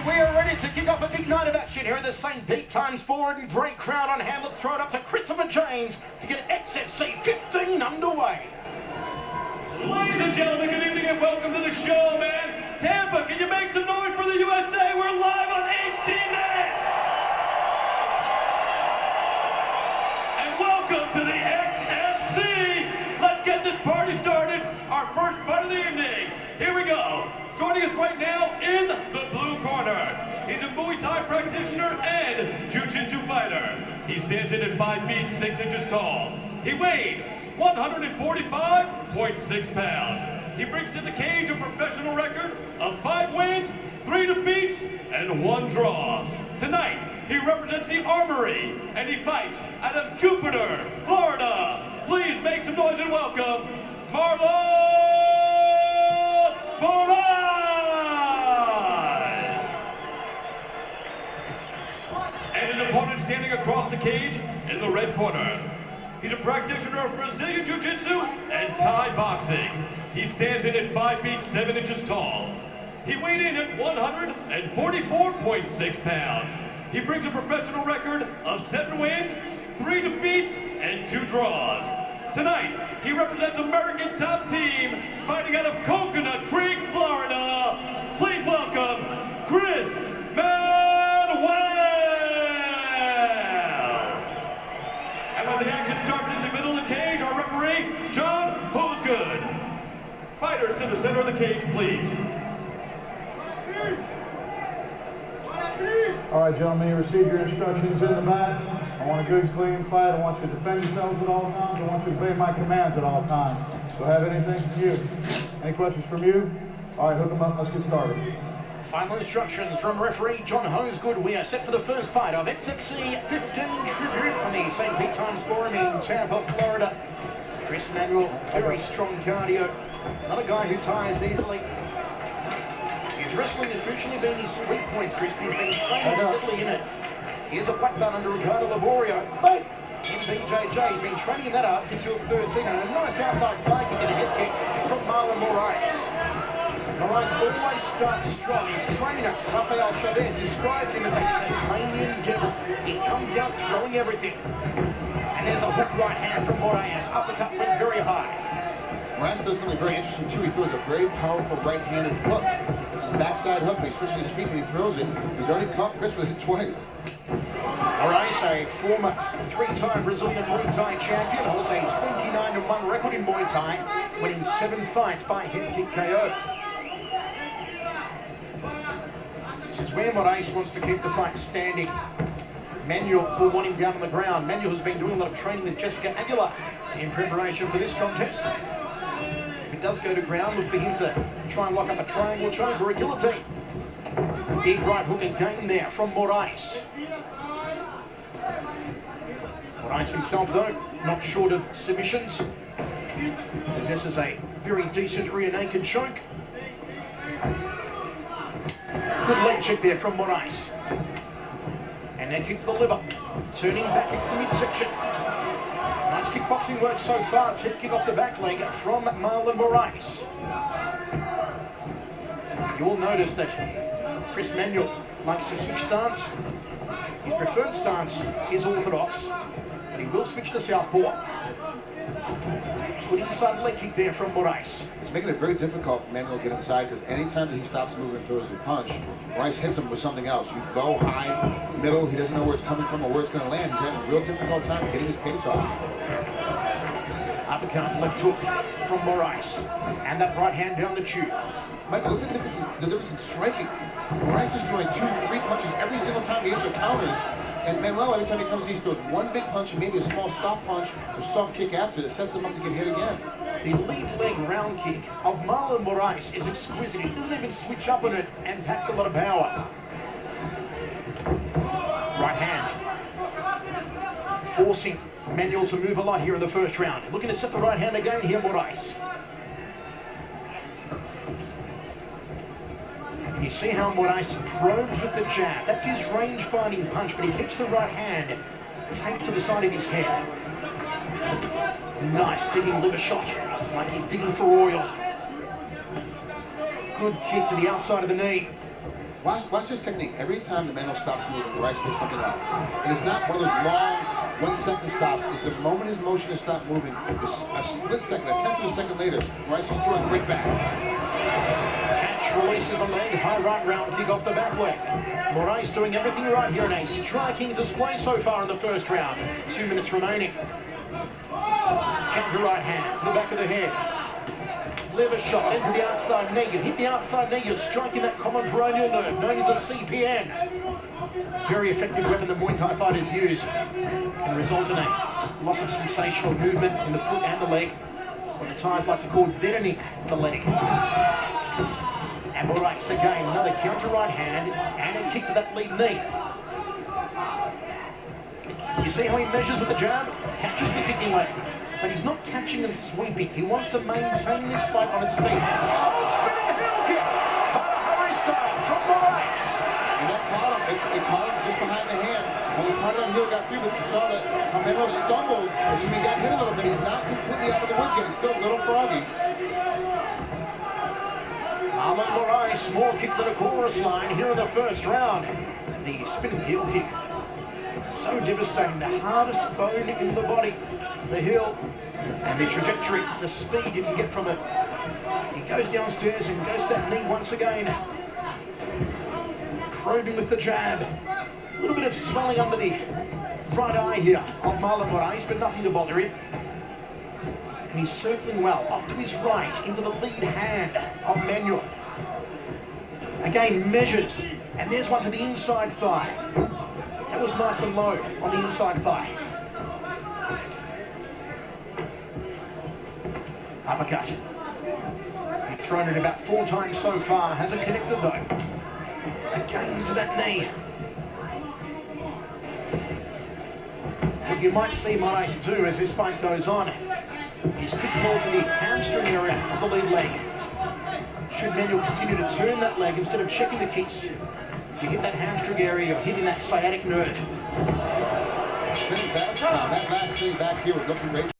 And we are ready to kick off a big night of action here at the St. Pete ×4 and great crowd on hand. Let's throw it up to Christopher James to get XFC 15 underway. Ladies and gentlemen, good evening and welcome to the show, man. Tampa, can you make some noise for the USA? We're live on HDNet. And welcome to the XFC. Let's get this party started. Our first fight of the evening. Here we go. Joining us right now in the blue corner. He's a Muay Thai practitioner and Jiu-Jitsu fighter. He stands in at 5 feet 6 inches tall. He weighed 145.6 pounds. He brings to the cage a professional record of 5 wins, 3 defeats, and 1 draw. Tonight, he represents the Armory, and he fights out of Jupiter, Florida. Please make some noise and welcome Marlon Moraes. And his opponent standing across the cage in the red corner. He's a practitioner of Brazilian Jiu-Jitsu and Thai boxing. He stands in at 5 feet 7 inches tall. He weighed in at 144.6 pounds. He brings a professional record of 7 wins, 3 defeats, and 2 draws. Tonight, he represents American Top Team, fighting out of Coconut Creek, Florida. Please welcome Chris Manuel. And when the action starts in the middle of the cage, our referee, John Hosegood. Fighters to the center of the cage, please. All right, gentlemen, you received your instructions in the back. I want a good, clean fight. I want you to defend yourselves at all times. I want you to obey my commands at all times. Do I have anything from you? Any questions from you? All right, hook them up. Let's get started. Final instructions from referee John Hosegood. We are set for the first fight of XFC 15 tribute from the St. Pete ×4 in Tampa, Florida. Chris Manuel, very strong cardio. Not a guy who tires easily. His wrestling has traditionally been his weak point, Chris, but he's been training steadily in it. He is a black belt under Ricardo Laborio. In BJJ, he's been training that up since he was 13. And a nice outside fly kick and a head kick from Marlon Moraes. Moraes always starts strong. His trainer, Rafael Chavez, describes him as a Tasmanian devil. He comes out throwing everything. And there's a hook right hand from Moraes. Uppercut went very high. Moraes does something very interesting too. He throws a very powerful right-handed hook. This is backside hook, but he switches his feet when he throws it. He's already caught Chris with it twice. Moraes, a former 3-time Brazilian Muay Thai champion, holds a 29-1 record in Muay Thai, winning 7 fights by head kick KO. This is where Moraes wants to keep the fight standing. Manuel will want him down on the ground. Manuel has been doing a lot of training with Jessica Aguilar in preparation for this contest. If it does go to ground, look for him to try and lock up a triangle choke or a guillotine. Big right hook again there from Moraes. Moraes himself, though, not short of submissions. Possesses a very decent rear naked choke. Good leg check there from Moraes. And then kick to the liver. Turning back into the midsection. Nice kickboxing work so far. Head kick off the back leg from Marlon Moraes. You will notice that Chris Manuel likes to switch stance. His preferred stance is orthodox, but he will switch to southpaw. Good inside leg kick there from Moraes. It's making it very difficult for Manuel to get inside because anytime that he stops moving and throws a punch, Moraes hits him with something else. You go high, middle, he doesn't know where it's coming from or where it's going to land. He's having a real difficult time getting his pace off. Uppercut, left hook from Moraes. And that right hand down the tube. Michael, look at the difference in striking. Moraes is throwing 2 or 3 punches every single time he hits the counters. And Manuel, every time he comes in, he throws 1 big punch and maybe a small soft punch or soft kick after that sets him up to get hit again. The lead leg round kick of Marlon Moraes is exquisite. He doesn't even switch up on it and packs a lot of power. Right hand. Forcing Manuel to move a lot here in the first round. Looking to set the right hand again here, Moraes. And you see how Moraes probes with the jab. That's his range-finding punch, but he keeps the right hand taped to the side of his head. Nice digging liver shot, like he's digging for oil. Good kick to the outside of the knee. Watch this technique. Every time the Manuel stops moving, Moraes goes something off. And it's not one of those long 1 second stops. It's the moment his motion is stopped moving, a split second, a tenth of a second later, Moraes is throwing right back. Catch releases the leg, high right round kick off the back leg. Moraes doing everything right here in a striking display so far in the first round. 2 minutes remaining. Counter right hand to the back of the head. Lever shot into the outside knee. You hit the outside knee, you're striking that common peroneal nerve known as a CPN. Very effective weapon that Muay Thai fighters use. Can result in a loss of sensational movement in the foot and the leg. What the Thais like to call deadening the leg. And Moraes again, another counter right hand and a kick to that lead knee. You see how he measures with the jab? Catches the kicking leg. But he's not catching and sweeping. He wants to maintain this fight on its feet. Oh, spinning heel kick! Hurry style from Moraes. And that caught him. It caught him just behind the hand. Only part of that heel got through, but you saw that Manuel stumbled as he got hit a little bit. He's not completely out of the woods yet. He's still a little froggy. Marlon Moraes, more kick than a chorus line here in the first round. The spinning heel kick. So devastating, the hardest bone in the body. The heel and the trajectory, the speed you can get from it. He goes downstairs and goes to that knee once again. Probing with the jab. A little bit of swelling under the right eye here of Marlon Moraes, but nothing to bother him. And he's circling well off to his right into the lead hand of Manuel. Again, measures, and there's one to the inside thigh. That was nice and low on the inside thigh. Uppercut. He's thrown it about 4 times so far, hasn't connected though. Again to that knee. What you might see Moraes do as this fight goes on is kick more to the hamstring area of the lead leg. Should Manuel continue to turn that leg instead of checking the kicks, you hit that hamstring area, you're hitting that sciatic nerve. That last knee back here was looking great.